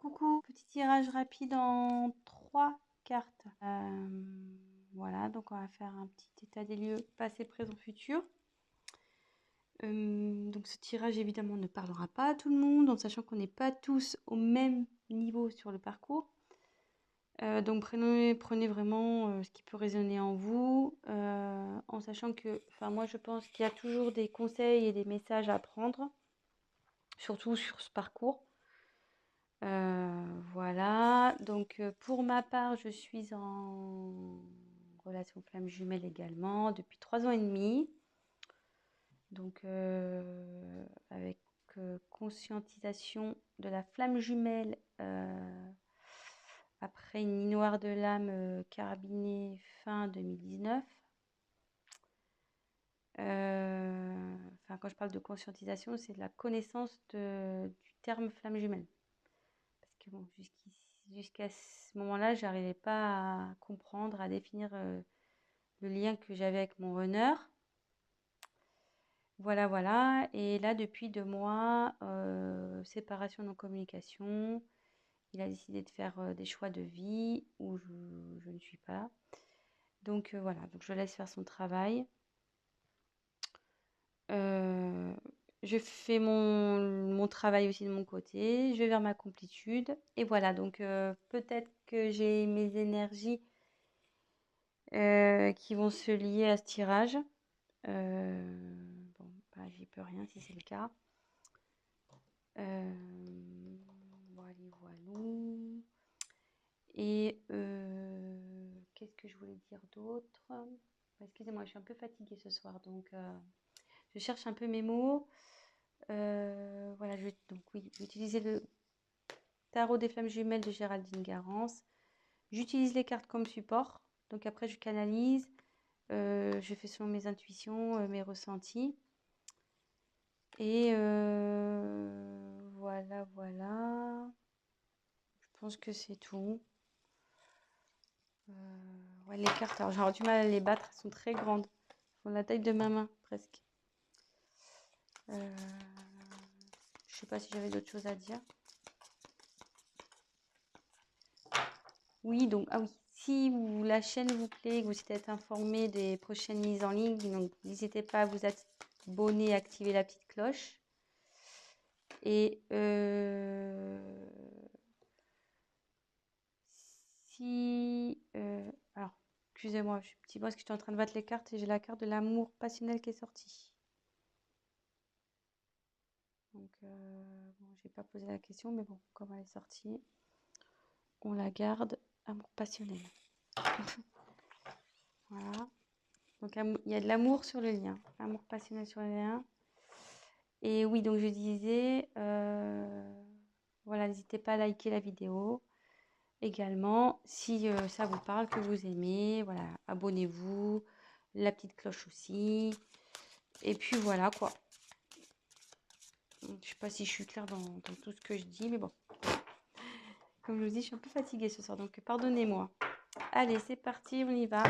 Coucou, petit tirage rapide en 3 cartes. Voilà, donc on va faire un petit état des lieux passé, présent, futur. Donc ce tirage évidemment ne parlera pas à tout le monde, en sachant qu'on n'est pas tous au même niveau sur le parcours. Donc prenez vraiment ce qui peut résonner en vous, en sachant que, moi je pense qu'il y a toujours des conseils et des messages à prendre, surtout sur ce parcours. Voilà, donc pour ma part, je suis en relation flamme jumelle également depuis 3 ans et demi. Donc avec conscientisation de la flamme jumelle après une nuit noire de l'âme carabinée fin 2019. Quand je parle de conscientisation, c'est de la connaissance du terme flamme jumelle. Parce que bon, jusqu'à ce moment-là, j'arrivais pas à comprendre, à définir le lien que j'avais avec mon runner. Voilà, voilà. Et là, depuis 2 mois, séparation non-communication. Il a décidé de faire des choix de vie où je ne suis pas. Donc voilà, donc je laisse faire son travail. Je fais mon travail aussi de mon côté. Je vais vers ma complétude. Et voilà, donc peut-être que j'ai mes énergies qui vont se lier à ce tirage. Bon, j'y peux rien si c'est le cas. Voilà, voilà. Et qu'est-ce que je voulais dire d'autre? Excusez-moi, je suis un peu fatiguée ce soir, donc je cherche un peu mes mots. Voilà, je vais utiliser le tarot des flammes jumelles de Géraldine Garance. J'utilise les cartes comme support, donc après je canalise. Je fais selon mes intuitions, mes ressentis. Et voilà, voilà. Je pense que c'est tout. Ouais, les cartes, alors j'aurais du mal à les battre, elles sont très grandes. Elles font la taille de ma main, presque. Je sais pas si j'avais d'autres choses à dire. Oui, donc, oui. Si la chaîne vous plaît, que vous êtes informé des prochaines mises en ligne, donc n'hésitez pas à vous abonner et activer la petite cloche. Et alors, excusez-moi, je suis petit parce que je suis en train de battre les cartes et j'ai la carte de l'amour passionnel qui est sortie. Donc, bon, j'ai pas posé la question, mais bon, comme elle est sortie, on la garde. Amour passionnel. Voilà. Donc, il y a de l'amour sur le lien. Amour passionnel sur le lien. Et oui, donc je disais, voilà, n'hésitez pas à liker la vidéo. Également, si ça vous parle, que vous aimez, voilà, abonnez-vous. La petite cloche aussi. Et puis voilà, quoi. Je sais pas si je suis claire dans tout ce que je dis, mais bon. Comme je vous dis, je suis un peu fatiguée ce soir, donc pardonnez-moi. Allez, c'est parti, on y va.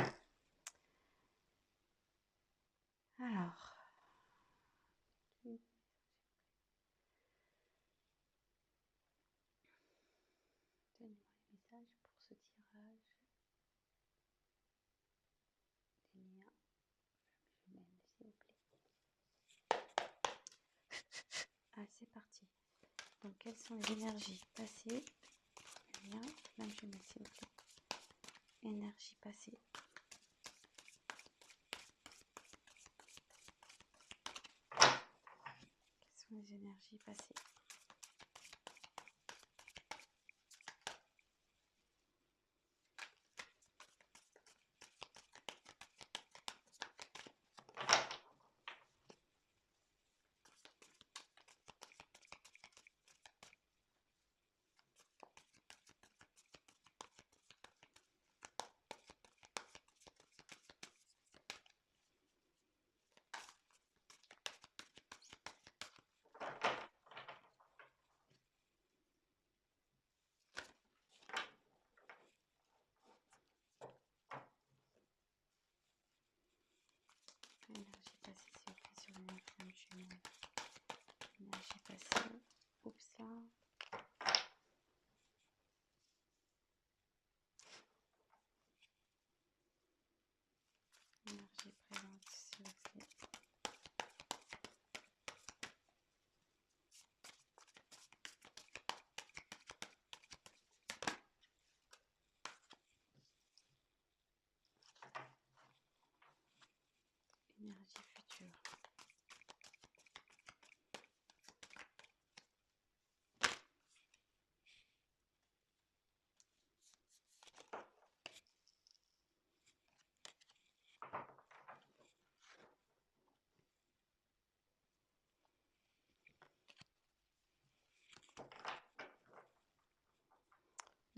Alors. Donnez-moi les messages pour ce tirage. Des liens. Jumelles, s'il vous plaît. Ah, c'est parti. Donc, quelles sont les énergies passées? Lien, flamme jumelle, s'il vous plaît. Énergie passée. Quelles sont les énergies passées?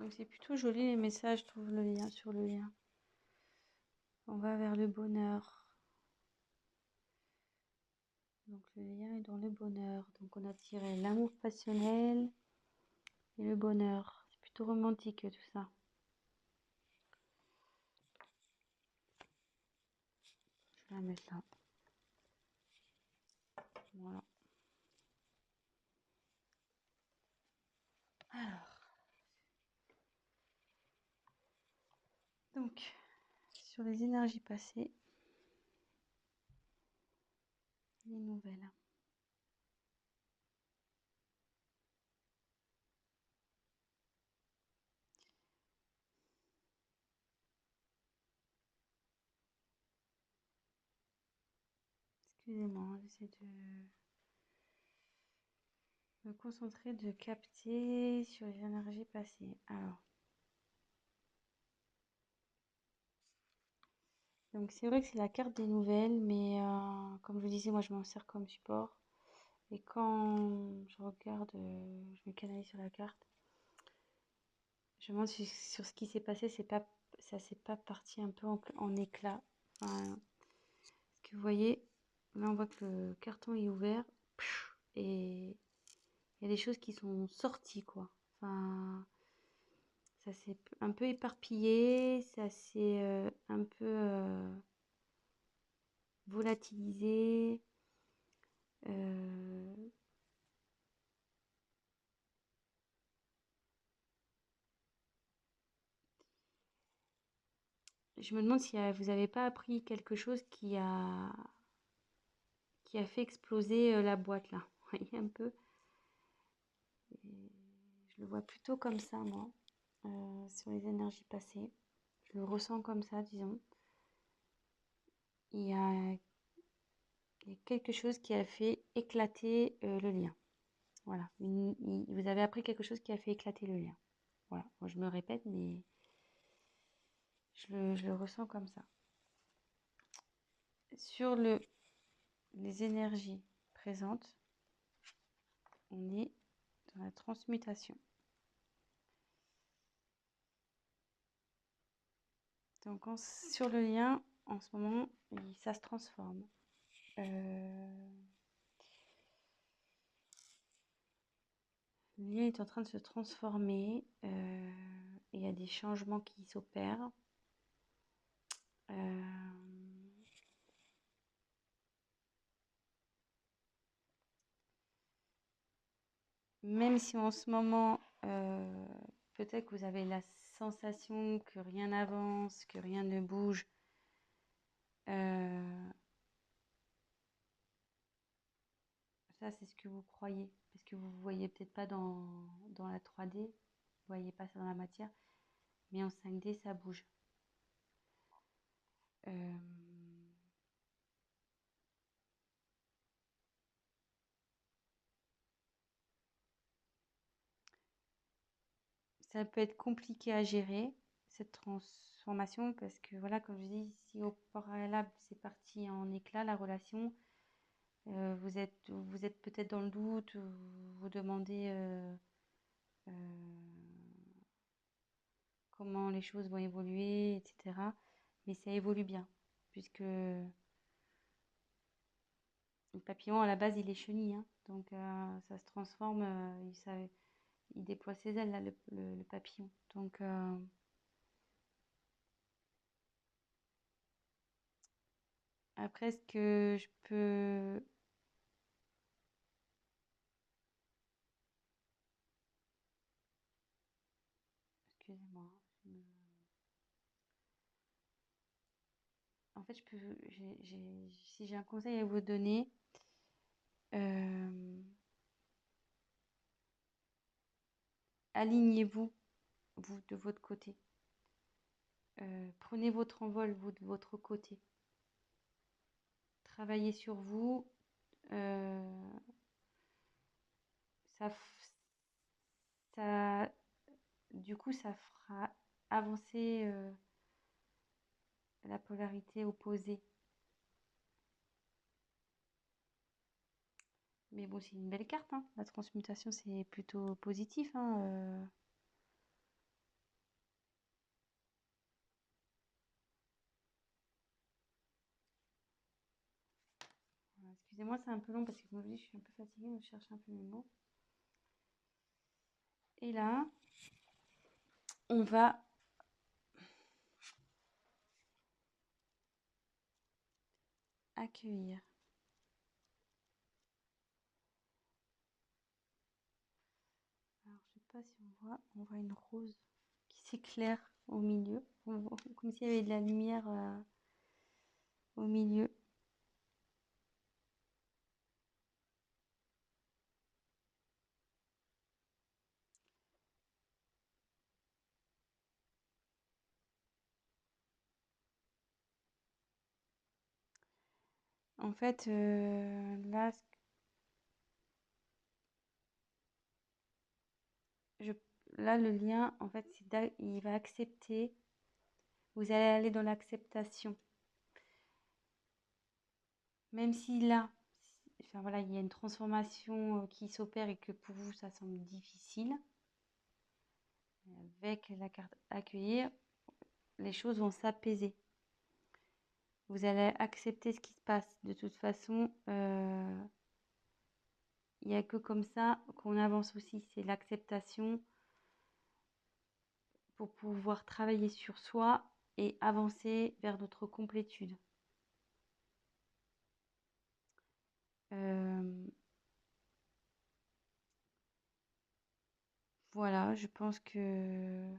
Donc c'est plutôt joli les messages, je trouve, le lien sur le lien. On va vers le bonheur. Donc le lien est dans le bonheur. Donc on a tiré l'amour passionnel et le bonheur. C'est plutôt romantique tout ça. Je vais la mettre là. Voilà. Alors, donc, sur les énergies passées, les nouvelles. Excusez-moi, j'essaie de me concentrer, de capter sur les énergies passées. Alors, donc c'est vrai que c'est la carte des nouvelles, mais comme je vous disais, moi je m'en sers comme support. Et quand je regarde, je me canalise sur la carte, je me demande sur ce qui s'est passé, ça s'est pas parti un peu en éclats. Enfin, parce que vous voyez, là on voit que le carton est ouvert et il y a des choses qui sont sorties, quoi. Enfin, ça s'est un peu éparpillé, ça s'est un peu volatilisé. euh, je me demande si vous n'avez pas appris quelque chose qui a fait exploser la boîte là. Vous voyez un peu. Et je le vois plutôt comme ça, moi, sur les énergies passées. Je le ressens comme ça, disons. Il y a, il y a quelque chose qui a fait éclater le lien. Voilà. Vous avez appris quelque chose qui a fait éclater le lien. Voilà. Moi, je me répète, mais je le ressens comme ça. Sur les énergies présentes, on est dans la transmutation. Donc sur le lien, en ce moment, ça se transforme. Le lien est en train de se transformer. Il y a des changements qui s'opèrent. Même si en ce moment, peut-être que vous avez la sensation que rien n'avance, que rien ne bouge. Ça, c'est ce que vous croyez. Parce que vous ne voyez peut-être pas dans la 3D. Vous ne voyez pas ça dans la matière. Mais en 5D, ça bouge. Euh, Ça peut être compliqué à gérer, cette transformation, parce que voilà, comme je dis, si au préalable c'est parti en éclat, la relation, vous êtes peut-être dans le doute, vous vous demandez euh, comment les choses vont évoluer, etc. Mais ça évolue bien, puisque le papillon, à la base, il est chenille, hein, donc ça se transforme, il déploie ses ailes, là, le papillon. Donc, après, ce que je peux... Excusez-moi. En fait, si j'ai un conseil à vous donner, euh, alignez-vous, vous, de votre côté. Prenez votre envol, vous, de votre côté. Travaillez sur vous. euh, ça, ça, du coup, ça fera avancer la polarité opposée. Mais bon, c'est une belle carte, hein. La transmutation, c'est plutôt positif, hein. Excusez-moi, c'est un peu long parce que comme je vous dis, je suis un peu fatiguée, donc je cherche un peu mes mots. Et là, on va accueillir. Alors, je sais pas si on voit une rose qui s'éclaire au milieu, comme s'il y avait de la lumière au milieu. En fait, là, je, là, le lien, en fait, il va accepter. Vous allez aller dans l'acceptation. Même si là, enfin voilà, il y a une transformation qui s'opère et que pour vous, ça semble difficile, avec la carte accueillir, les choses vont s'apaiser. Vous allez accepter ce qui se passe. De toute façon, il n'y a que comme ça qu'on avance aussi. C'est l'acceptation pour pouvoir travailler sur soi et avancer vers notre complétude. Voilà, je pense que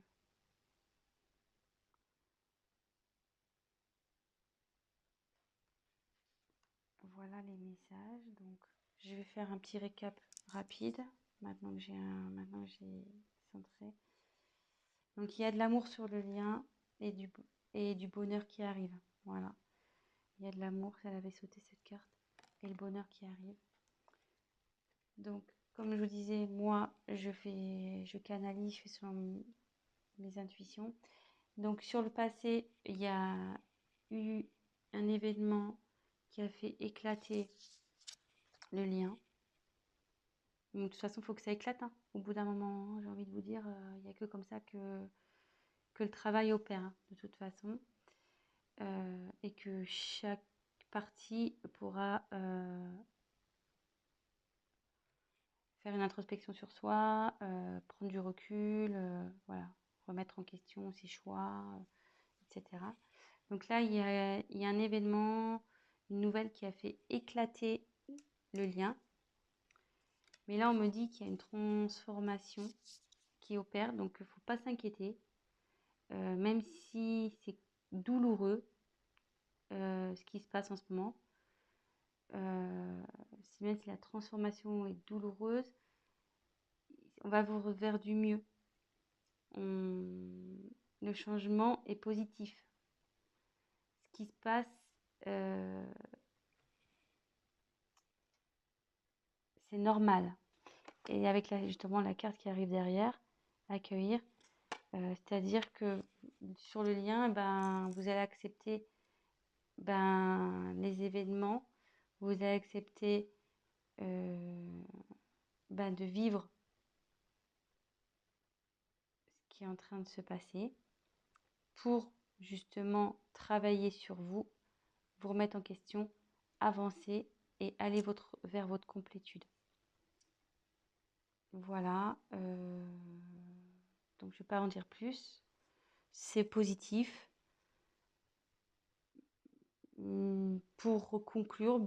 voilà les messages. Donc, je vais faire un petit récap rapide. Maintenant que j'ai centré. Donc, il y a de l'amour sur le lien et du bonheur qui arrive. Voilà. Il y a de l'amour, elle avait sauté cette carte. Et le bonheur qui arrive. Donc, comme je vous disais, moi, je canalise, je fais selon mes intuitions. Donc, sur le passé, il y a eu un événement qui a fait éclater le lien. Donc, de toute façon, il faut que ça éclate, hein. Au bout d'un moment, j'ai envie de vous dire, il n'y a que comme ça que le travail opère, hein, de toute façon. Et que chaque partie pourra faire une introspection sur soi, prendre du recul, voilà, remettre en question ses choix, etc. Donc là, il y a un événement, une nouvelle qui a fait éclater le lien. Mais là, on me dit qu'il y a une transformation qui opère, donc il ne faut pas s'inquiéter. Même si c'est douloureux, ce qui se passe en ce moment, même si la transformation est douloureuse, on va vers du mieux. Le changement est positif. Ce qui se passe, euh, c'est normal. Et avec justement la carte qui arrive derrière, accueillir, c'est-à-dire que sur le lien, ben, vous allez accepter les événements, vous allez accepter de vivre ce qui est en train de se passer pour justement travailler sur vous, vous remettre en question, avancer et aller vers votre complétude. Voilà. Donc je ne vais pas en dire plus. C'est positif. Pour conclure,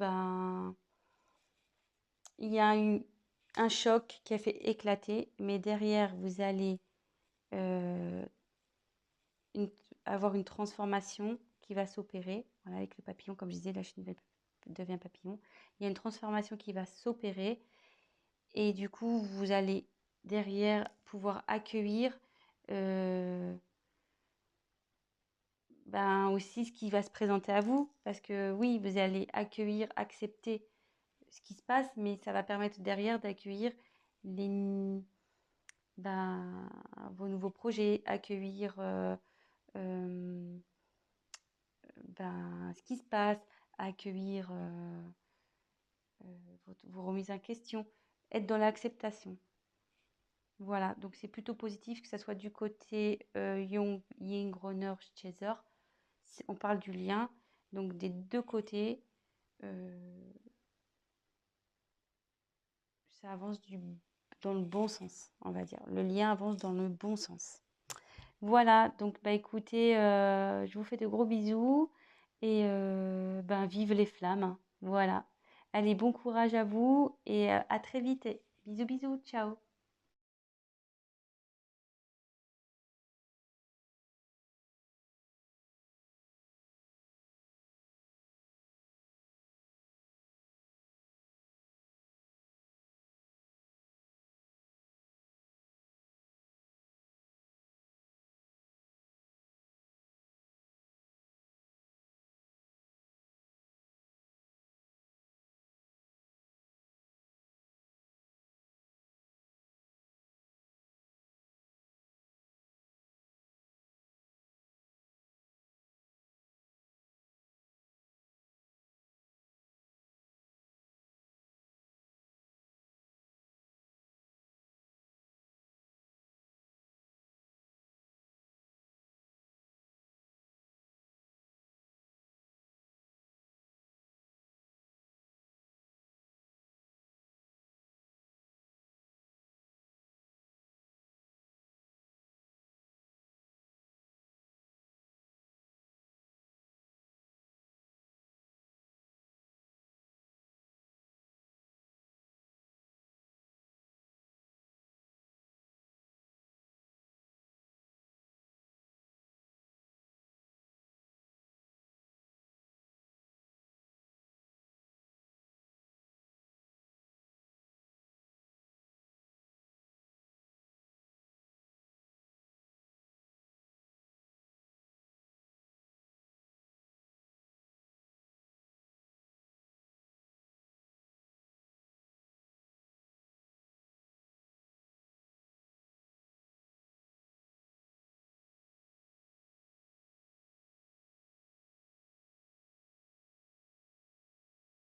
il y a eu un choc qui a fait éclater, mais derrière, vous allez avoir une transformation qui va s'opérer. Voilà, avec le papillon, comme je disais, la chenille devient papillon. Il y a une transformation qui va s'opérer et du coup, vous allez derrière pouvoir accueillir aussi ce qui va se présenter à vous. Parce que oui, vous allez accueillir, accepter ce qui se passe, mais ça va permettre derrière d'accueillir les, vos nouveaux projets, accueillir ce qui se passe, accueillir vos remises en question, être dans l'acceptation. Voilà, donc c'est plutôt positif que ça soit du côté Jung, Ying, Groner, Chaser. On parle du lien, donc des deux côtés. ça avance dans le bon sens, on va dire. Le lien avance dans le bon sens. Voilà, donc bah écoutez, je vous fais de gros bisous et ben vive les flammes, hein. Voilà. Allez, bon courage à vous et à très vite. Bisous, bisous, ciao.